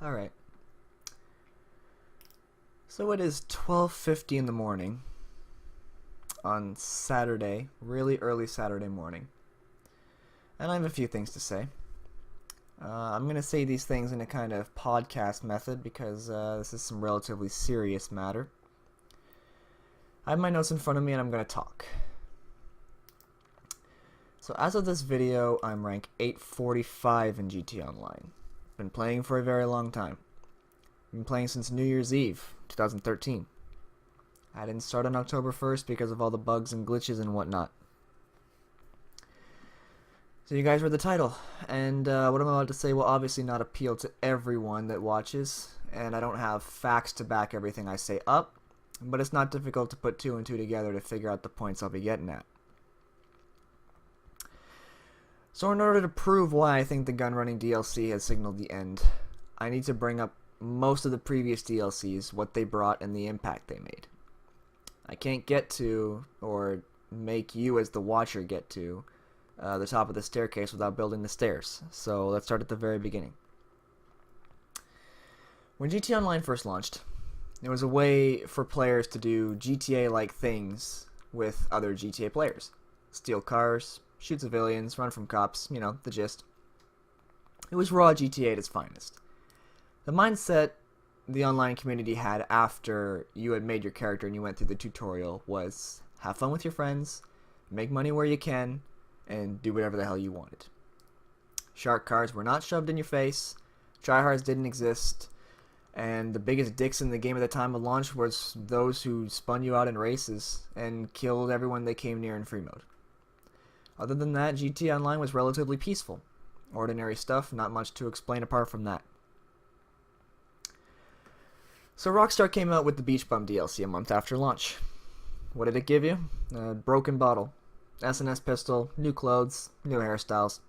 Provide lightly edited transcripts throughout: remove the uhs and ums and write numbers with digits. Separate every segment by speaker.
Speaker 1: Alright. So it is 12:50 in the morning on Saturday, really early Saturday morning. And I have a few things to say. I'm going to say these things in a kind of podcast method because this is some relatively serious matter. I have my notes in front of me and I'm going to talk. So as of this video, I'm rank 845 in GT Online. Been playing for a very long time. Been playing since New Year's Eve, 2013. I didn't start on October 1st because of all the bugs and glitches and whatnot. So you guys read the title, and what I'm about to say will obviously not appeal to everyone that watches, and I don't have facts to back everything I say up, but it's not difficult to put two and two together to figure out the points I'll be getting at. So in order to prove why I think the Gunrunning DLC has signaled the end, I need to bring up most of the previous DLCs, what they brought, and the impact they made. I can't get to, or make you as the watcher get to, the top of the staircase without building the stairs. So let's start at the very beginning. When GTA Online first launched, there was a way for players to do GTA-like things with other GTA players. Steal cars, shoot civilians, run from cops, you know, the gist. It was raw GTA at its finest. The mindset the online community had after you had made your character and you went through the tutorial was have fun with your friends, make money where you can, and do whatever the hell you wanted. Shark cars were not shoved in your face, tryhards didn't exist, and the biggest dicks in the game at the time of launch was those who spun you out in races and killed everyone they came near in free mode. Other than that, GTA Online was relatively peaceful. Ordinary stuff, not much to explain apart from that. So Rockstar came out with the Beach Bum DLC a month after launch. What did it give you? A broken bottle, SNS pistol, new clothes, new hairstyles.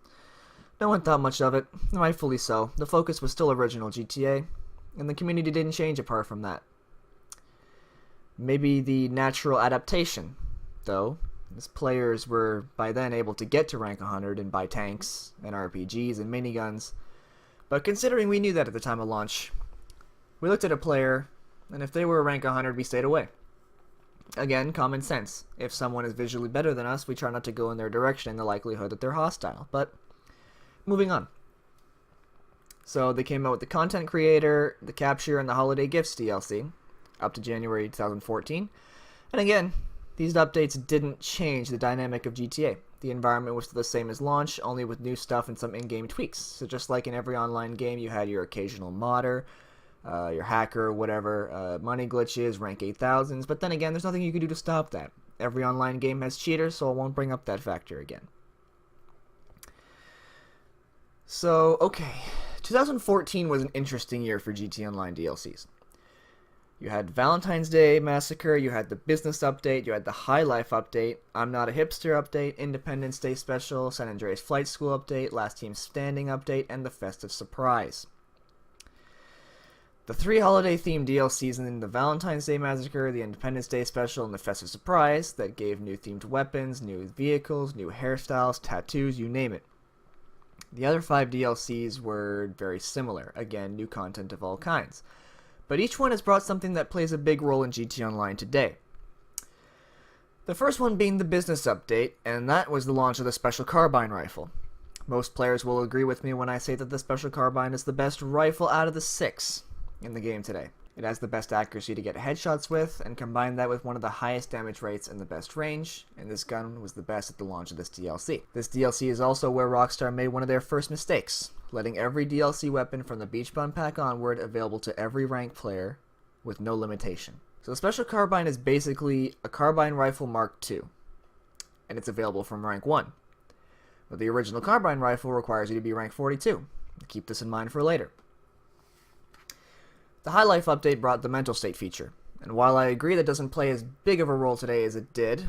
Speaker 1: No one thought much of it, rightfully so. The focus was still original GTA, and the community didn't change apart from that. Maybe the natural adaptation, though, as players were by then able to get to rank 100 and buy tanks and RPGs and miniguns. But considering we knew that at the time of launch, we looked at a player, and if they were rank 100, we stayed away. Again, common sense. If someone is visually better than us, we try not to go in their direction in the likelihood that they're hostile. But, moving on. So they came out with the Content Creator, the Capture, and the Holiday Gifts DLC, up to January 2014. And again, these updates didn't change the dynamic of GTA. The environment was still the same as launch, only with new stuff and some in-game tweaks. So just like in every online game, you had your occasional modder, your hacker, whatever, money glitches, rank 8000s, but then again, there's nothing you can do to stop that. Every online game has cheaters, so I won't bring up that factor again. So, okay, 2014 was an interesting year for GT Online DLCs. You had Valentine's Day Massacre, you had the Business Update, you had the High Life Update, I'm Not a Hipster Update, Independence Day Special, San Andreas Flight School Update, Last Team Standing Update, and the Festive Surprise. The three holiday-themed DLCs in the Valentine's Day Massacre, the Independence Day Special, and the Festive Surprise that gave new themed weapons, new vehicles, new hairstyles, tattoos, you name it. The other 5 DLCs were very similar, again, new content of all kinds. But each one has brought something that plays a big role in GT Online today. The first one being the Business Update, and that was the launch of the Special Carbine Rifle. Most players will agree with me when I say that the Special Carbine is the best rifle out of the 6 in the game today. It has the best accuracy to get headshots with, and combine that with one of the highest damage rates and the best range, and this gun was the best at the launch of this DLC. This DLC is also where Rockstar made one of their first mistakes, letting every DLC weapon from the Beach Bum pack onward available to every ranked player with no limitation. So the Special Carbine is basically a Carbine Rifle Mark II, and it's available from rank 1. But the original Carbine Rifle requires you to be rank 42. Keep this in mind for later. The High Life Update brought the Mental State feature, and while I agree that doesn't play as big of a role today as it did,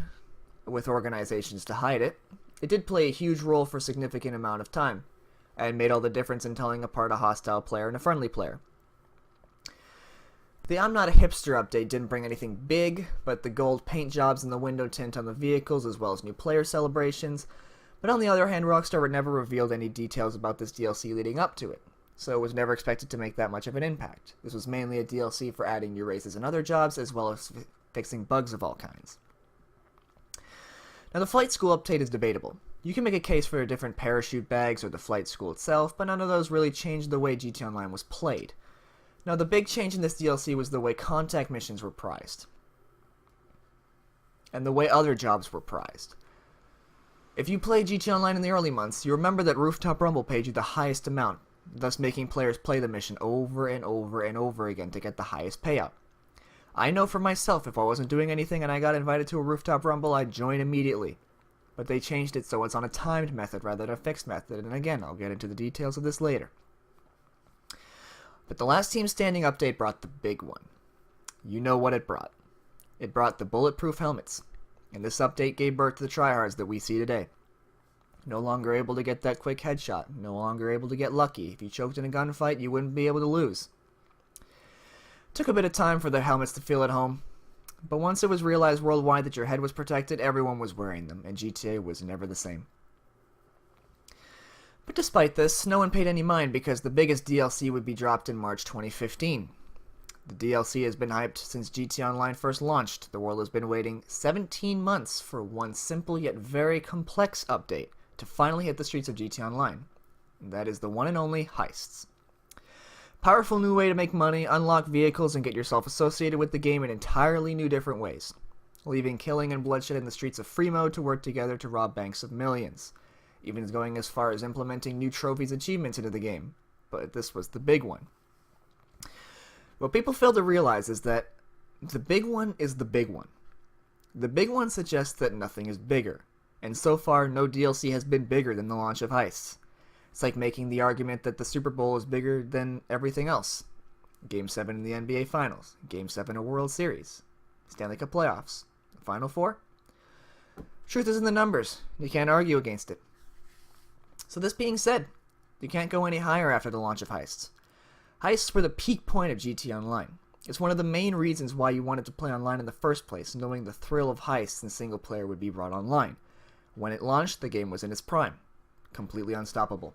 Speaker 1: with organizations to hide it, it did play a huge role for a significant amount of time, and made all the difference in telling apart a hostile player and a friendly player. The I'm Not a Hipster update didn't bring anything big, but the gold paint jobs and the window tint on the vehicles as well as new player celebrations, but on the other hand, Rockstar never revealed any details about this DLC leading up to it. so it was never expected to make that much of an impact. This was mainly a DLC for adding new races and other jobs, as well as fixing bugs of all kinds. Now, the flight school update is debatable. You can make a case for different parachute bags or the flight school itself, but none of those really changed the way GT Online was played. Now, the big change in this DLC was the way contact missions were prized, and the way other jobs were prized. If you played GT Online in the early months, you remember that Rooftop Rumble paid you the highest amount, thus making players play the mission over and over and over again to get the highest payout. I know for myself, if I wasn't doing anything and I got invited to a Rooftop Rumble, I'd join immediately. But they changed it so it's on a timed method rather than a fixed method, and again, I'll get into the details of this later. But the Last Team Standing update brought the big one. You know what it brought. It brought the bulletproof helmets, and this update gave birth to the tryhards that we see today. No longer able to get that quick headshot, no longer able to get lucky. If you choked in a gunfight, you wouldn't be able to lose. Took a bit of time for the helmets to feel at home, but once it was realized worldwide that your head was protected, everyone was wearing them, and GTA was never the same. But despite this, no one paid any mind because the biggest DLC would be dropped in March 2015. The DLC has been hyped since GT Online first launched. The world has been waiting 17 months for one simple yet very complex update to finally hit the streets of GT Online. And that is the one and only heists. Powerful new way to make money, unlock vehicles, and get yourself associated with the game in entirely new different ways, leaving killing and bloodshed in the streets of free mode to work together to rob banks of millions, even going as far as implementing new trophies achievements into the game. But this was the big one. What people fail to realize is that the big one is the big one. The big one suggests that nothing is bigger, and so far no DLC has been bigger than the launch of heists. It's like making the argument that the Super Bowl is bigger than everything else. Game 7 in the NBA Finals, Game 7 of World Series, Stanley Cup Playoffs, Final Four. Truth is in the numbers. You can't argue against it. So this being said, you can't go any higher after the launch of heists. Heists were the peak point of GT Online. It's one of the main reasons why you wanted to play online in the first place, knowing the thrill of heists and single player would be brought online. When it launched, the game was in its prime. Completely unstoppable.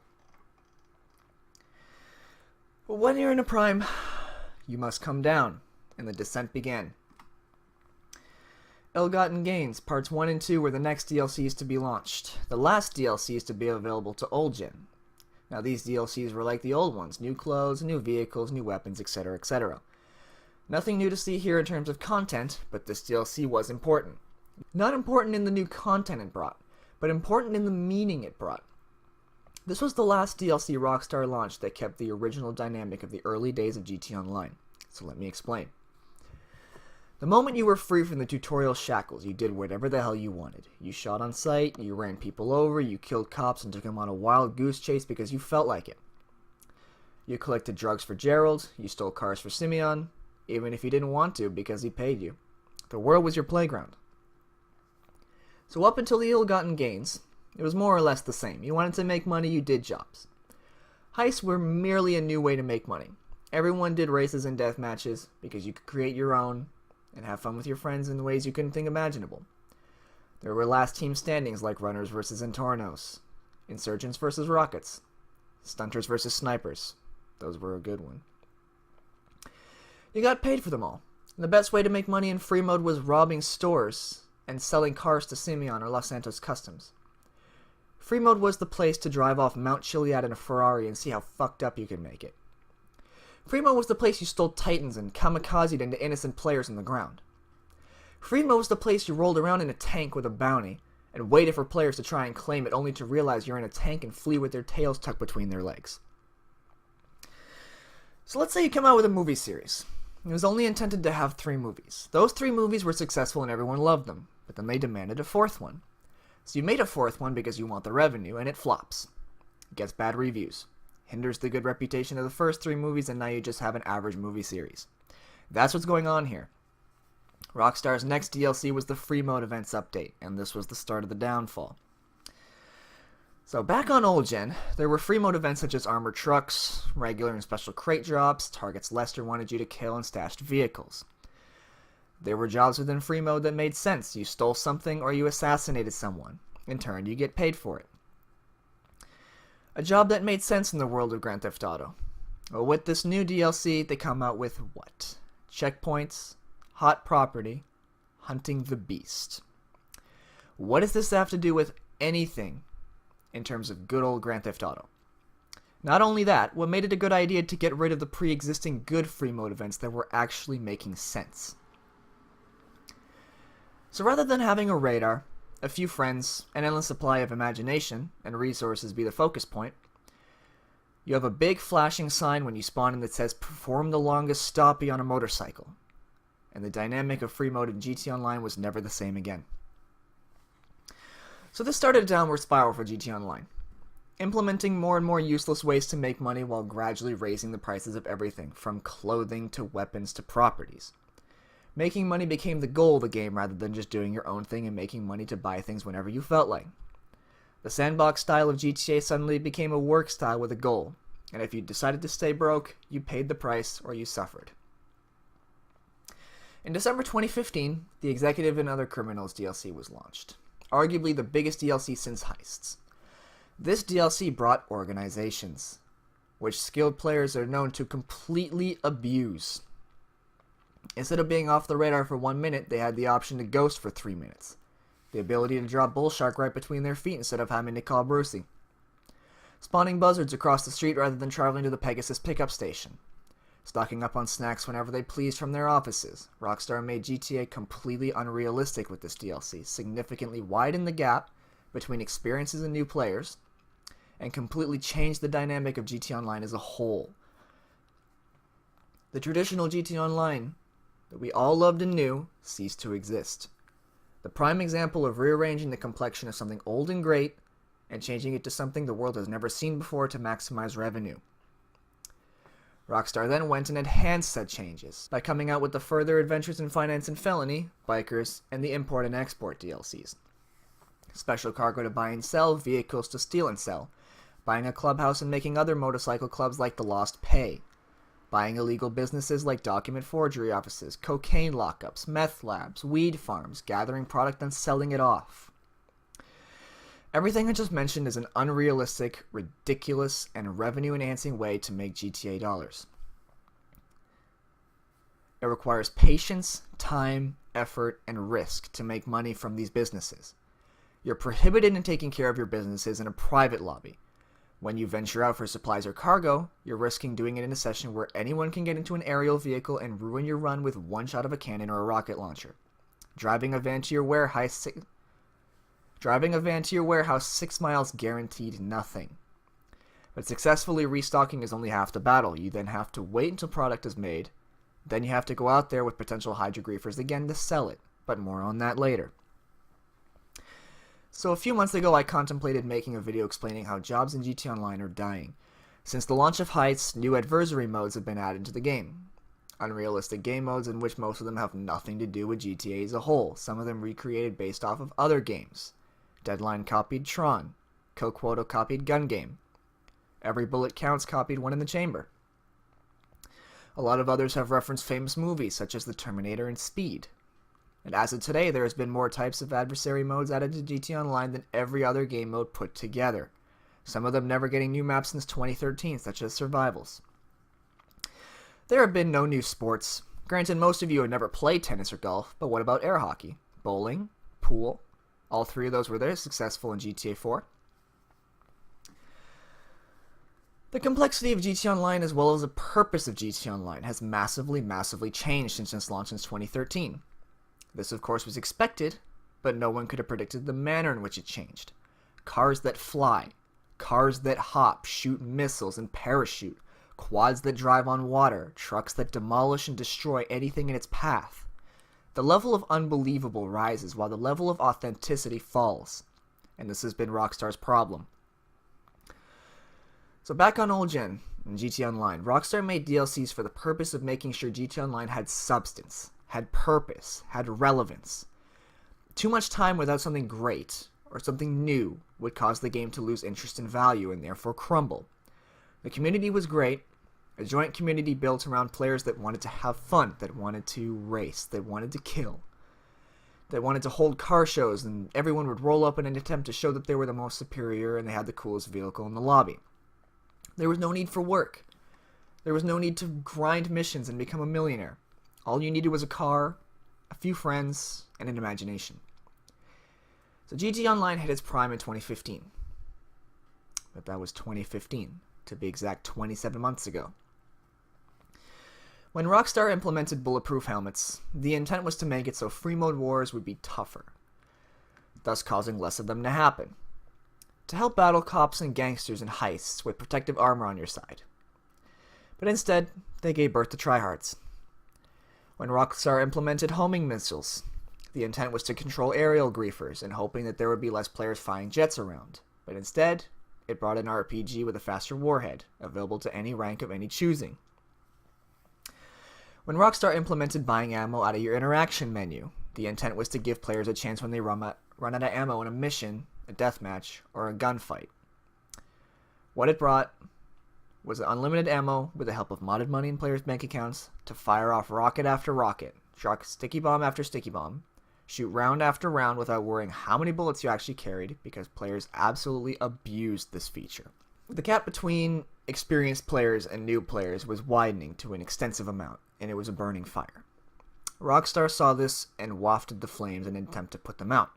Speaker 1: But when you're in a prime, you must come down, and the descent began. Ill-Gotten Gains, Parts 1 and 2 were the next DLCs to be launched. The last DLCs to be available to old gen. Now these DLCs were like the old ones, new clothes, new vehicles, new weapons, etc., etc. Nothing new to see here in terms of content, but this DLC was important. Not important in the new content it brought, but important in the meaning it brought. This was the last DLC Rockstar launched that kept the original dynamic of the early days of GT Online, so let me explain. The moment you were free from the tutorial shackles, you did whatever the hell you wanted. You shot on sight, you ran people over, you killed cops and took them on a wild goose chase because you felt like it. You collected drugs for Gerald, you stole cars for Simeon, even if you didn't want to because he paid you. The world was your playground. So up until the Ill-Gotten Gains, it was more or less the same. You wanted to make money, you did jobs. Heists were merely a new way to make money. Everyone did races and death matches because you could create your own and have fun with your friends in ways you couldn't think imaginable. There were last team standings like Runners versus Entornos, Insurgents versus Rockets, Stunters versus Snipers. Those were a good one. You got paid for them all. And the best way to make money in free mode was robbing stores and selling cars to Simeon or Los Santos Customs. Free mode was the place to drive off Mount Chiliad in a Ferrari and see how fucked up you could make it. Free mode was the place you stole Titans and kamikazed into innocent players on the ground. Free mode was the place you rolled around in a tank with a bounty and waited for players to try and claim it only to realize you're in a tank and flee with their tails tucked between their legs. So let's say you come out with a movie series. It was only intended to have 3 movies. Those 3 movies were successful and everyone loved them, but then they demanded a 4th one. So you made a 4th one because you want the revenue, and it flops. It gets bad reviews. Hinders the good reputation of the first 3 movies, and now you just have an average movie series. That's what's going on here. Rockstar's next DLC was the Free Mode Events update, and this was the start of the downfall. So back on old gen, there were free mode events such as armored trucks, regular and special crate drops, targets Lester wanted you to kill, and stashed vehicles. There were jobs within free mode that made sense. You stole something or you assassinated someone. In turn, you get paid for it. A job that made sense in the world of Grand Theft Auto. Well, with this new DLC, they come out with what? Checkpoints, hot property, hunting the beast. What does this have to do with anything in terms of good old Grand Theft Auto? Not only that, what made it a good idea to get rid of the pre-existing good free mode events that were actually making sense. So rather than having a radar, a few friends, an endless supply of imagination, and resources be the focus point, you have a big flashing sign when you spawn in that says "Perform the longest stoppie on a motorcycle." And the dynamic of free mode in GT Online was never the same again. So this started a downward spiral for GT Online, implementing more and more useless ways to make money while gradually raising the prices of everything, from clothing to weapons to properties. Making money became the goal of the game rather than just doing your own thing and making money to buy things whenever you felt like. The sandbox style of GTA suddenly became a work style with a goal, and if you decided to stay broke, you paid the price or you suffered. In December 2015, the Executive and Other Criminals DLC was launched, arguably the biggest DLC since Heists. This DLC brought organizations, which skilled players are known to completely abuse. Instead of being off the radar for 1 minute, they had the option to ghost for 3 minutes. The ability to drop Bullshark right between their feet instead of having to call Brucey. Spawning buzzards across the street rather than traveling to the Pegasus pickup station. Stocking up on snacks whenever they pleased from their offices. Rockstar made GTA completely unrealistic with this DLC, significantly widened the gap between experiences and new players, and completely changed the dynamic of GT Online as a whole. The traditional GT Online that we all loved and knew ceased to exist. The prime example of rearranging the complexion of something old and great and changing it to something the world has never seen before to maximize revenue. Rockstar then went and enhanced said changes by coming out with the Further Adventures in Finance and Felony, Bikers, and the Import and Export DLCs. Special cargo to buy and sell, vehicles to steal and sell, buying a clubhouse and making other motorcycle clubs like the Lost Pay, buying illegal businesses like document forgery offices, cocaine lockups, meth labs, weed farms, gathering product and selling it off. Everything I just mentioned is an unrealistic, ridiculous, and revenue-enhancing way to make GTA dollars. It requires patience, time, effort, and risk to make money from these businesses. You're prohibited in taking care of your businesses in a private lobby. When you venture out for supplies or cargo, you're risking doing it in a session where anyone can get into an aerial vehicle and ruin your run with one shot of a cannon or a rocket launcher. Driving a van to your warehouse 6 miles guaranteed nothing. But successfully restocking is only half the battle. You then have to wait until product is made. Then you have to go out there with potential hydrogriefers again to sell it. But more on that later. So a few months ago I contemplated making a video explaining how jobs in GT Online are dying. Since the launch of Heights, new adversary modes have been added to the game. Unrealistic game modes in which most of them have nothing to do with GTA as a whole, some of them recreated based off of other games. Deadline copied Tron. Kokoto copied Gun Game. Every Bullet Counts copied One in the Chamber. A lot of others have referenced famous movies such as The Terminator and Speed. And as of today, there has been more types of adversary modes added to GT Online than every other game mode put together. Some of them never getting new maps since 2013, such as Survivals. There have been no new sports. Granted, most of you have never played tennis or golf, but what about air hockey, bowling, pool? All three of those were very successful in GTA 4. The complexity of GT Online as well as the purpose of GT Online has massively changed since its launch in 2013. This of course was expected, but no one could have predicted the manner in which it changed. Cars that fly, cars that hop, shoot missiles and parachute, quads that drive on water, trucks that demolish and destroy anything in its path. The level of unbelievable rises while the level of authenticity falls, and this has been Rockstar's problem. So back on old gen, in GT Online, Rockstar made DLCs for the purpose of making sure GT Online had substance, had purpose, had relevance. Too much time without something great, or something new, would cause the game to lose interest and value and therefore crumble. The community was great, a joint community built around players that wanted to have fun, that wanted to race, that wanted to kill, that wanted to hold car shows, and everyone would roll up in an attempt to show that they were the most superior and they had the coolest vehicle in the lobby. There was no need for work. There was no need to grind missions and become a millionaire. All you needed was a car, a few friends, and an imagination. So GT Online hit its prime in 2015. But that was 2015, to be exact 27 months ago. When Rockstar implemented bulletproof helmets, the intent was to make it so free mode wars would be tougher, thus causing less of them to happen. To help battle cops and gangsters in heists with protective armor on your side. But instead, they gave birth to tryhards. When Rockstar implemented homing missiles, the intent was to control aerial griefers and hoping that there would be less players flying jets around. But instead, it brought an RPG with a faster warhead, available to any rank of any choosing. When Rockstar implemented buying ammo out of your interaction menu, the intent was to give players a chance when they run out of ammo in a mission, a deathmatch, or a gunfight. What it brought was unlimited ammo with the help of modded money in players' bank accounts to fire off rocket after rocket, shock sticky bomb after sticky bomb, shoot round after round without worrying how many bullets you actually carried because players absolutely abused this feature. The gap between experienced players and new players was widening to an extensive amount, and it was a burning fire. Rockstar saw this and wafted the flames in an attempt to put them out,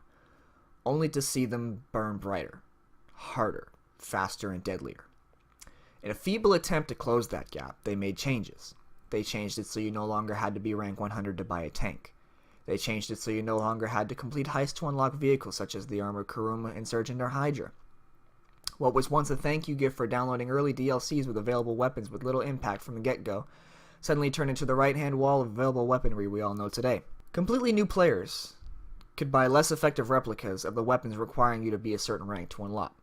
Speaker 1: only to see them burn brighter, harder, faster, and deadlier. In a feeble attempt to close that gap, they made changes. They changed it so you no longer had to be rank 100 to buy a tank. They changed it so you no longer had to complete heists to unlock vehicles such as the Armored Kuruma, Insurgent, or Hydra. What was once a thank you gift for downloading early DLCs with available weapons with little impact from the get-go suddenly turned into the right-hand wall of available weaponry we all know today. Completely new players could buy less effective replicas of the weapons requiring you to be a certain rank to unlock.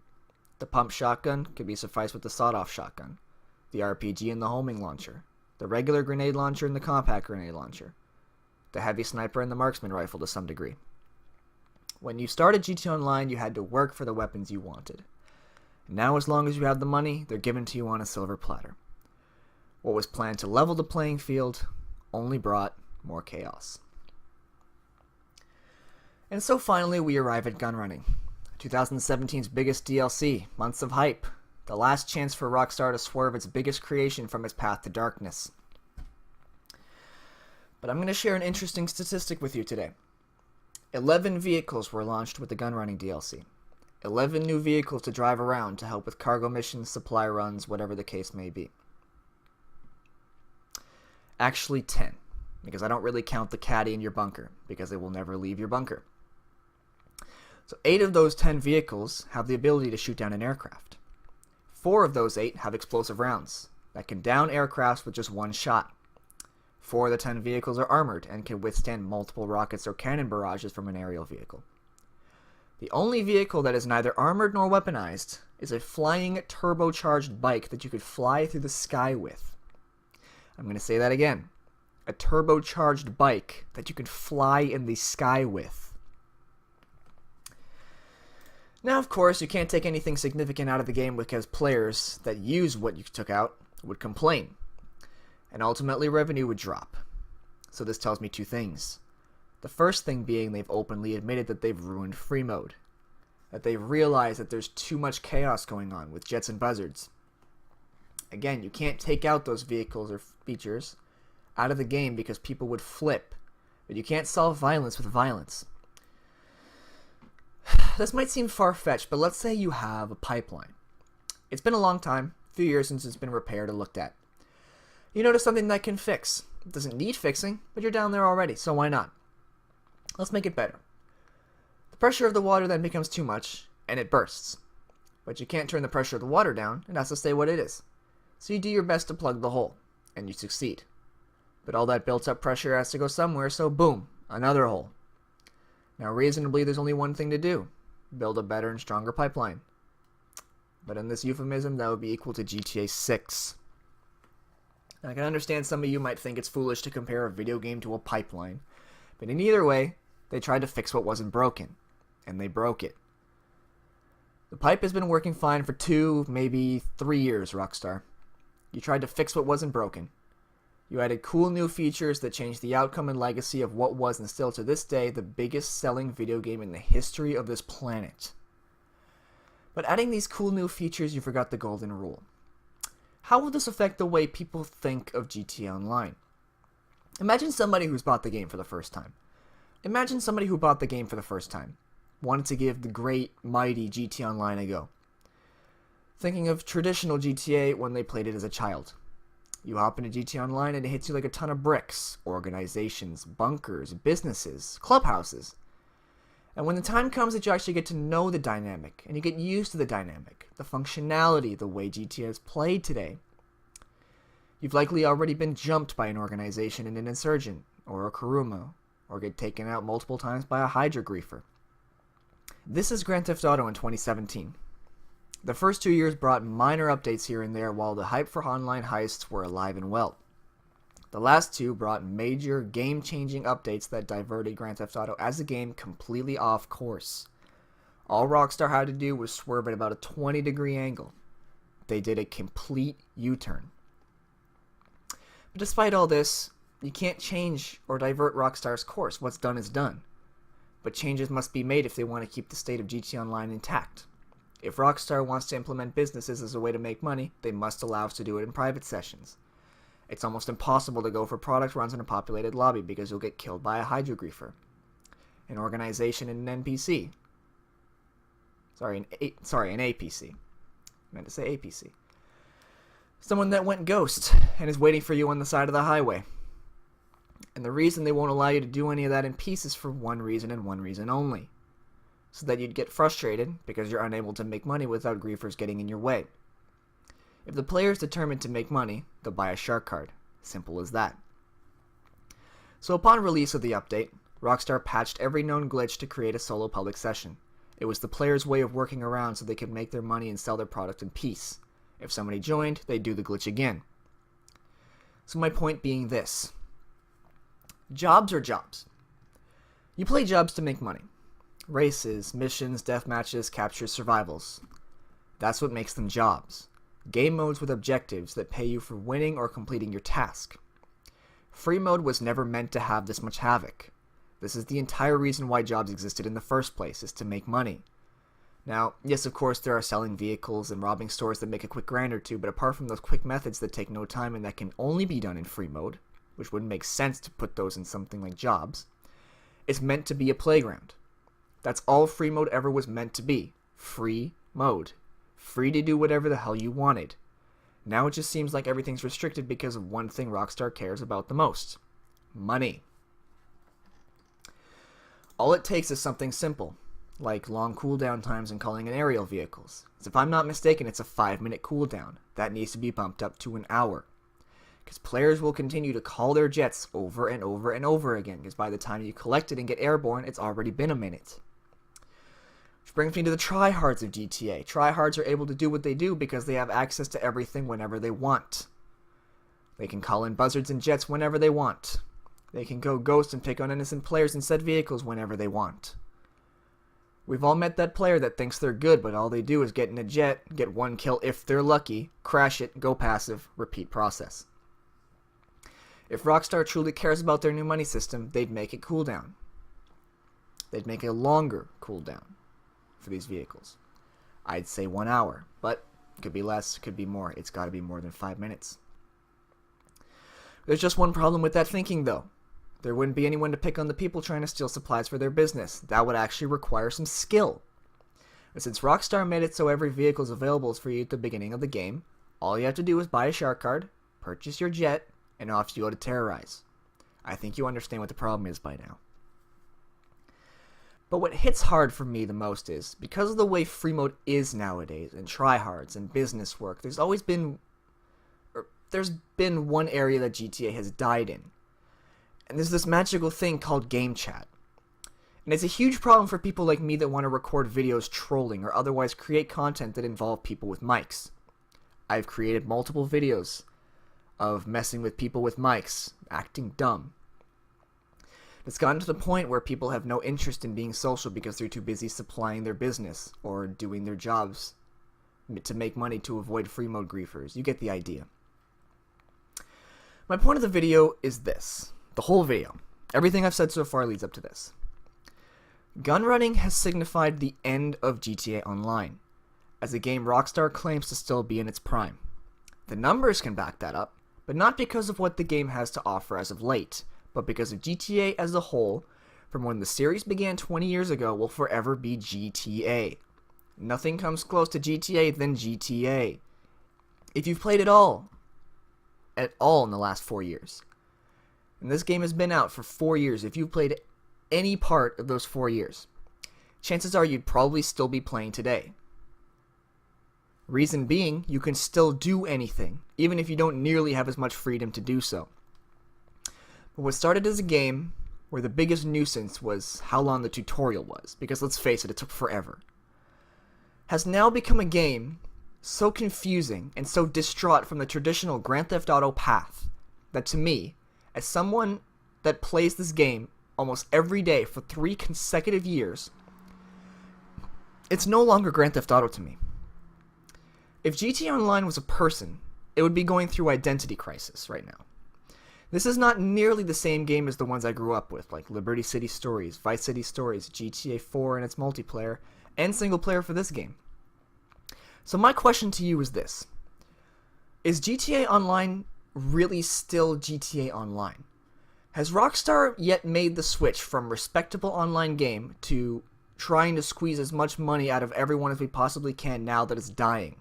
Speaker 1: The pump shotgun could be sufficed with the sawed-off shotgun, the RPG and the homing launcher, the regular grenade launcher and the compact grenade launcher, the heavy sniper and the marksman rifle to some degree. When you started GT Online, you had to work for the weapons you wanted. Now, as long as you have the money, they're given to you on a silver platter. What was planned to level the playing field only brought more chaos. And so finally we arrive at Gunrunning, 2017's biggest DLC, months of hype, the last chance for Rockstar to swerve its biggest creation from its path to darkness. But I'm going to share an interesting statistic with you today. 11 vehicles were launched with the Gunrunning DLC. 11 new vehicles to drive around to help with cargo missions, supply runs, whatever the case may be. Actually 10, because I don't really count the caddy in your bunker, because it will never leave your bunker. So 8 of those 10 vehicles have the ability to shoot down an aircraft. 4 of those 8 have explosive rounds that can down aircrafts with just one shot. 4 of the 10 vehicles are armored and can withstand multiple rockets or cannon barrages from an aerial vehicle. The only vehicle that is neither armored nor weaponized is a flying turbocharged bike that you could fly through the sky with. I'm going to say that again. A turbocharged bike that you could fly in the sky with. Now, of course, you can't take anything significant out of the game because players that use what you took out would complain, and ultimately revenue would drop. So this tells me 2 things. The first thing being they've openly admitted that they've ruined free mode, that they've realized that there's too much chaos going on with jets and buzzards. Again, you can't take out those vehicles or features out of the game because people would flip, but you can't solve violence with violence. This might seem far-fetched, but let's say you have a pipeline. It's been a long time, a few years since it's been repaired or looked at. You notice something that can fix. It doesn't need fixing, but you're down there already, so why not? Let's make it better. The pressure of the water then becomes too much, and it bursts. But you can't turn the pressure of the water down, it has to stay what it is. So you do your best to plug the hole, and you succeed. But all that built-up pressure has to go somewhere, so boom, another hole. Now reasonably, there's only one thing to do. Build a better and stronger pipeline. But in this euphemism, that would be equal to GTA 6. Now, I can understand some of you might think it's foolish to compare a video game to a pipeline, but in either way, they tried to fix what wasn't broken, and they broke it. The pipe has been working fine for 2, maybe 3 years, Rockstar. You tried to fix what wasn't broken. You added cool new features that changed the outcome and legacy of what was and still to this day the biggest selling video game in the history of this planet. But adding these cool new features, you forgot the golden rule. How will this affect the way people think of GTA Online? Imagine somebody who's bought the game for the first time. Wanted to give the great, mighty GTA Online a go. Thinking of traditional GTA when they played it as a child. You hop into GTA Online and it hits you like a ton of bricks, organizations, bunkers, businesses, clubhouses. And when the time comes that you actually get to know the dynamic, and you get used to the dynamic, the functionality, the way GTA is played today, you've likely already been jumped by an organization and an insurgent, or a Kuruma, or get taken out multiple times by a Hydra griefer. This is Grand Theft Auto in 2017. The first 2 years brought minor updates here and there while the hype for online heists were alive and well. The last two brought major, game-changing updates that diverted Grand Theft Auto as a game completely off course. All Rockstar had to do was swerve at about a 20-degree angle. They did a complete U-turn. But despite all this, you can't change or divert Rockstar's course. What's done is done. But changes must be made if they want to keep the state of GTA Online intact. If Rockstar wants to implement businesses as a way to make money, they must allow us to do it in private sessions. It's almost impossible to go for product runs in a populated lobby because you'll get killed by a Hydra griefer, an organization, and an NPC. An APC. I meant to say APC. Someone that went ghost and is waiting for you on the side of the highway. And the reason they won't allow you to do any of that in peace is for one reason and one reason only. So that you'd get frustrated because you're unable to make money without griefers getting in your way. If the player is determined to make money, they'll buy a shark card. Simple as that. So upon release of the update, Rockstar patched every known glitch to create a solo public session. It was the player's way of working around so they could make their money and sell their product in peace. If somebody joined, they'd do the glitch again. So my point being this. Jobs are jobs. You play jobs to make money. Races, missions, deathmatches, captures, survivals. That's what makes them jobs. Game modes with objectives that pay you for winning or completing your task. Free mode was never meant to have this much havoc. This is the entire reason why jobs existed in the first place, is to make money. Now, yes, of course, there are selling vehicles and robbing stores that make a quick grand or two, but apart from those quick methods that take no time and that can only be done in free mode, which wouldn't make sense to put those in something like jobs, it's meant to be a playground. That's all free mode ever was meant to be. Free mode. Free to do whatever the hell you wanted. Now it just seems like everything's restricted because of one thing Rockstar cares about the most. Money. All it takes is something simple, like long cooldown times and calling in aerial vehicles. So if I'm not mistaken, it's a 5-minute cooldown. That needs to be bumped up to an hour. Because players will continue to call their jets over and over and over again, because by the time you collect it and get airborne, it's already been a minute. Which brings me to the tryhards of GTA. Tryhards are able to do what they do because they have access to everything whenever they want. They can call in buzzards and jets whenever they want. They can go ghost and pick on innocent players and set vehicles whenever they want. We've all met that player that thinks they're good, but all they do is get in a jet, get one kill if they're lucky, crash it, go passive, repeat process. If Rockstar truly cares about their new money system, they'd make it cooldown. They'd make a longer cooldown for these vehicles. I'd say 1 hour, but it could be less, it could be more. It's got to be more than 5 minutes. There's just one problem with that thinking, though. There wouldn't be anyone to pick on the people trying to steal supplies for their business. That would actually require some skill. But since Rockstar made it so every vehicle is available for you at the beginning of the game, all you have to do is buy a shark card, purchase your jet, and off you go to terrorize. I think you understand what the problem is by now. But what hits hard for me the most is, because of the way free mode is nowadays, and tryhards and business work, there's been one area that GTA has died in. And there's this magical thing called game chat. And it's a huge problem for people like me that want to record videos trolling or otherwise create content that involve people with mics. I've created multiple videos of messing with people with mics, acting dumb. It's gotten to the point where people have no interest in being social because they're too busy supplying their business or doing their jobs to make money to avoid free mode griefers. You get the idea. My point of the video is this. The whole video. Everything I've said so far leads up to this. Gunrunning has signified the end of GTA Online, as a game Rockstar claims to still be in its prime. The numbers can back that up, but not because of what the game has to offer as of late, but because of GTA as a whole, from when the series began 20 years ago, will forever be GTA. Nothing comes close to GTA than GTA. If you've played it at all in the last 4 years, and this game has been out for 4 years, if you've played any part of those 4 years, chances are you'd probably still be playing today. Reason being, you can still do anything, even if you don't nearly have as much freedom to do so. But what started as a game where the biggest nuisance was how long the tutorial was, because let's face it, it took forever, has now become a game so confusing and so distraught from the traditional Grand Theft Auto path that to me, as someone that plays this game almost every day for 3 consecutive years, it's no longer Grand Theft Auto to me. If GTA Online was a person, it would be going through identity crisis right now. This is not nearly the same game as the ones I grew up with, like Liberty City Stories, Vice City Stories, GTA 4 and its multiplayer, and single player for this game. So my question to you is this. Is GTA Online really still GTA Online? Has Rockstar yet made the switch from respectable online game to trying to squeeze as much money out of everyone as we possibly can now that it's dying?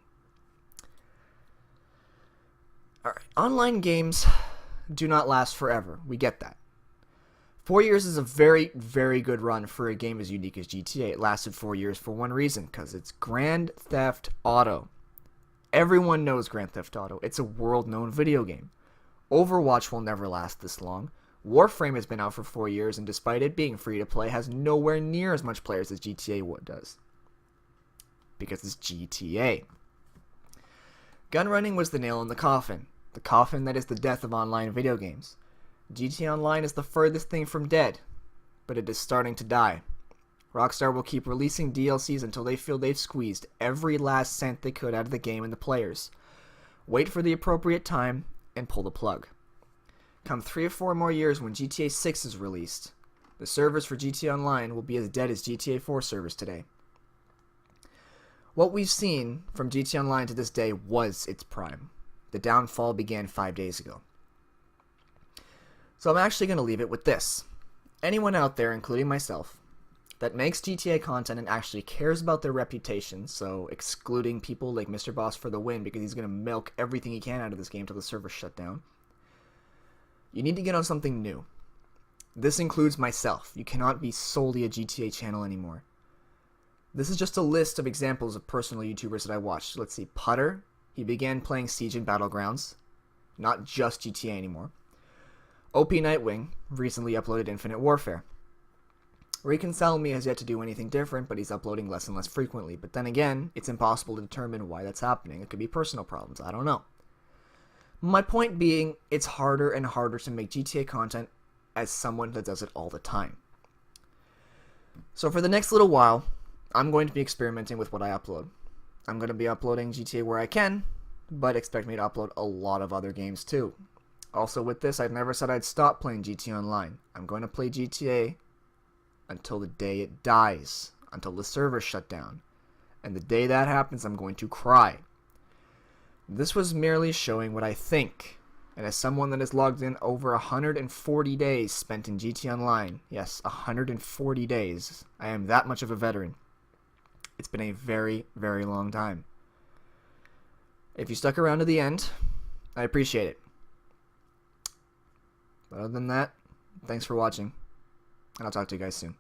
Speaker 1: Alright, online games do not last forever. We get that. 4 years is a very, very good run for a game as unique as GTA. It lasted 4 years for one reason, because it's Grand Theft Auto. Everyone knows Grand Theft Auto. It's a world-known video game. Overwatch will never last this long. Warframe has been out for 4 years, and despite it being free to play, has nowhere near as much players as GTA does. Because it's GTA. Gunrunning was the nail in the coffin that is the death of online video games. GTA Online is the furthest thing from dead, but it is starting to die. Rockstar will keep releasing DLCs until they feel they've squeezed every last cent they could out of the game and the players. Wait for the appropriate time and pull the plug. Come 3 or 4 more years when GTA 6 is released, the servers for GTA Online will be as dead as GTA 4 servers today. What we've seen from GTA Online to this day was its prime. The downfall began 5 days ago. So I'm actually going to leave it with this. Anyone out there, including myself, that makes GTA content and actually cares about their reputation, so excluding people like Mr. Boss for the win because he's going to milk everything he can out of this game till the server shut down, you need to get on something new. This includes myself. You cannot be solely a GTA channel anymore. This is just a list of examples of personal YouTubers that I watched. Let's see, Putter. He began playing Siege and Battlegrounds, not just GTA anymore. OP Nightwing recently uploaded Infinite Warfare. Reconcile Me has yet to do anything different, but he's uploading less and less frequently. But then again, it's impossible to determine why that's happening. It could be personal problems. I don't know. My point being, it's harder and harder to make GTA content as someone that does it all the time. So for the next little while, I'm going to be experimenting with what I upload. I'm going to be uploading GTA where I can, but expect me to upload a lot of other games too. Also with this, I've never said I'd stop playing GTA Online. I'm going to play GTA until the day it dies, until the servers shut down. And the day that happens, I'm going to cry. This was merely showing what I think. And as someone that has logged in over 140 days spent in GTA Online, yes, 140 days, I am that much of a veteran. It's been a very, very long time. If you stuck around to the end, I appreciate it. But other than that, thanks for watching, and I'll talk to you guys soon.